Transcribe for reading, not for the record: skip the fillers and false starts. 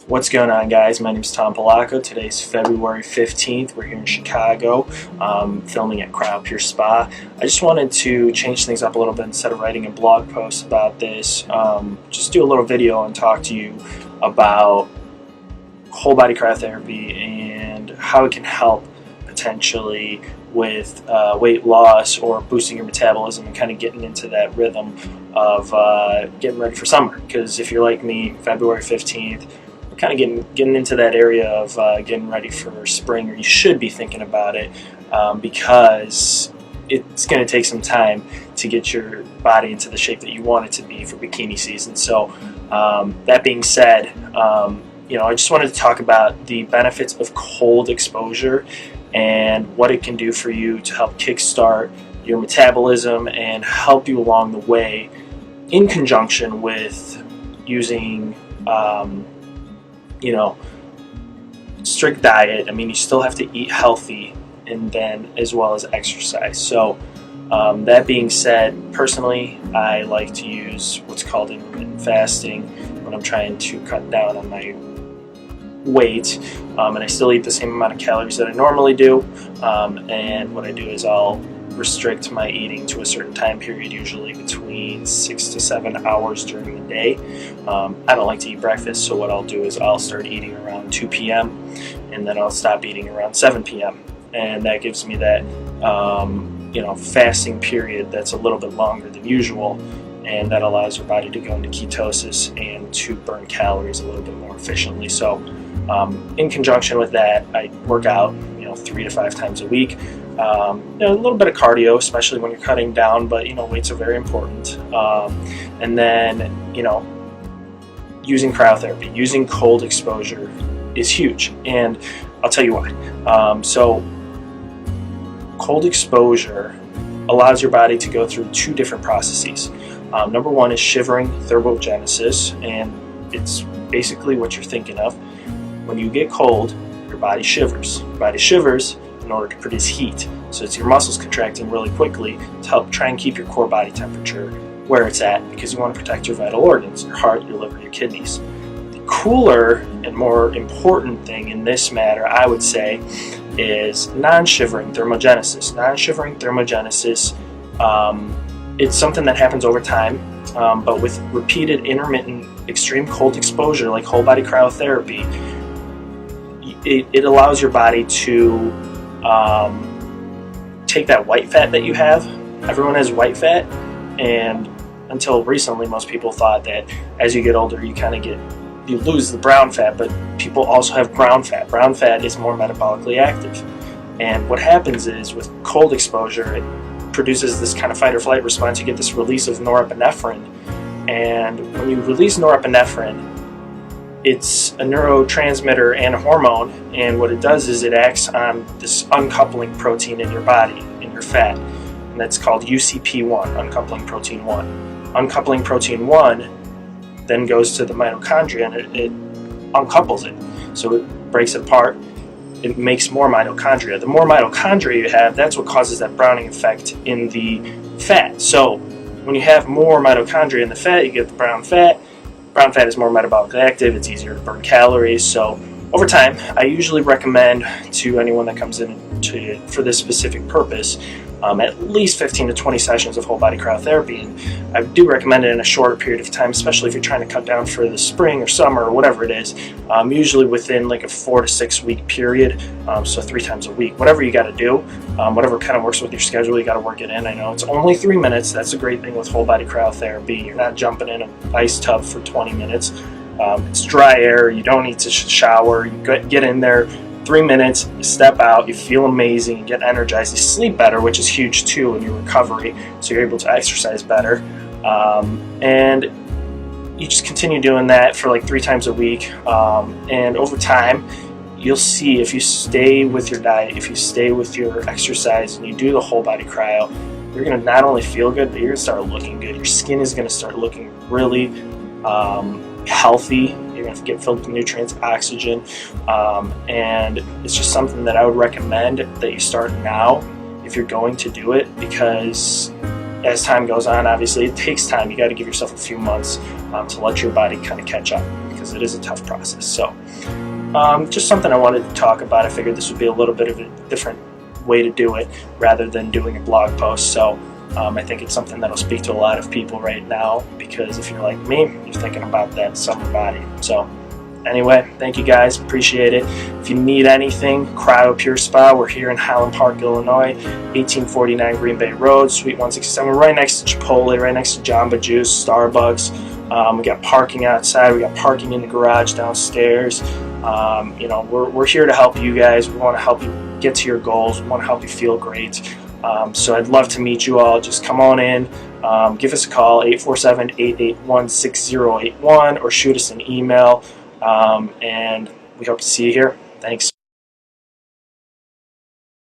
What's going on, guys? My name is Tom Polacco. Today's February 15th. We're here in Chicago, filming at CryoPure Spa. I just wanted to change things up a little bit. Instead of writing a blog post about this, just do a little video and talk to you about whole body cryotherapy and how it can help potentially with weight loss or boosting your metabolism and kind of getting into that rhythm of getting ready for summer. Because if you're like me, February 15th, we're kind of getting into that area of getting ready for spring, or you should be thinking about it, because it's going to take some time to get your body into the shape that you want it to be for bikini season. So that being said, I just wanted to talk about the benefits of cold exposure and what it can do for you to help kickstart your metabolism and help you along the way, in conjunction with using strict diet. I mean, you still have to eat healthy, and then as well as exercise. So that being said, personally, I like to use what's called intermittent fasting when I'm trying to cut down on my weight, and I still eat the same amount of calories that I normally do, and what I do is I'll restrict my eating to a certain time period, usually between 6 to 7 hours during the day. I don't like to eat breakfast, so what I'll do is I'll start eating around 2 p.m. and then I'll stop eating around 7 p.m. and that gives me that fasting period that's a little bit longer than usual, and that allows your body to go into ketosis and to burn calories a little bit more efficiently. So in conjunction with that, I work out 3 to 5 times a week. A little bit of cardio, especially when you're cutting down, but weights are very important. And then using cryotherapy, using cold exposure is huge, and I'll tell you why. So cold exposure allows your body to go through 2 different processes. Number one is shivering thermogenesis, and it's basically what you're thinking of. When you get cold, your body shivers. Your body shivers in order to produce heat. So it's your muscles contracting really quickly to help try and keep your core body temperature where it's at, because you want to protect your vital organs, your heart, your liver, your kidneys. The cooler and more important thing in this matter, I would say, is non-shivering thermogenesis. Non-shivering thermogenesis, it's something that happens over time, but with repeated intermittent extreme cold exposure like whole body cryotherapy, it allows your body to take that white fat that you have. Everyone has white fat, and until recently most people thought that as you get older you lose the brown fat, but people also have brown fat. Brown fat is more metabolically active, and what happens is with cold exposure, it produces this kind of fight or flight response. You get this release of norepinephrine, and when you release norepinephrine, it's a neurotransmitter and a hormone, and what it does is it acts on this uncoupling protein in your body, in your fat, and that's called UCP1, uncoupling protein 1. Uncoupling protein 1 then goes to the mitochondria, and it uncouples it. So it breaks it apart, it makes more mitochondria. The more mitochondria you have, that's what causes that browning effect in the fat. So when you have more mitochondria in the fat, you get the brown fat. Brown fat is more metabolically active, it's easier to burn calories. So over time, I usually recommend to anyone that comes in for this specific purpose, at least 15 to 20 sessions of whole body cryotherapy. And I do recommend it in a shorter period of time, especially if you're trying to cut down for the spring or summer or whatever it is, usually within like a 4 to 6 week period, so 3 times a week. Whatever you got to do, whatever kind of works with your schedule, you got to work it in. I know it's only 3 minutes. That's a great thing with whole body cryotherapy. You're not jumping in an ice tub for 20 minutes. It's dry air. You don't need to shower. You get in there, 3 minutes, you step out, you feel amazing, you get energized, you sleep better, which is huge too in your recovery, so you're able to exercise better, and you just continue doing that for like 3 times a week, and over time you'll see, if you stay with your diet, if you stay with your exercise, and you do the whole body cryo, you're going to not only feel good, but you're going to start looking good. Your skin is going to start looking really healthy. You're going to get filled with nutrients, oxygen, and it's just something that I would recommend that you start now if you're going to do it, because as time goes on, obviously it takes time. You got to give yourself a few months to let your body kind of catch up, because because it is a tough process. So just something I wanted to talk about. I figured this would be a little bit of a different way to do it rather than doing a blog post. So I think it's something that'll speak to a lot of people right now, because if you're like me, you're thinking about that summer body. So anyway, thank you guys, appreciate it. If you need anything, CryoPure Spa, we're here in Highland Park, Illinois, 1849 Green Bay Road, Suite 167, right next to Chipotle, right next to Jamba Juice, Starbucks. We got parking outside, we got parking in the garage downstairs. You know, we're here to help you guys. We want to help you get to your goals. We want to help you feel great. So I'd love to meet you all. Just come on in, give us a call, 847-881-6081, or shoot us an email. And we hope to see you here. Thanks.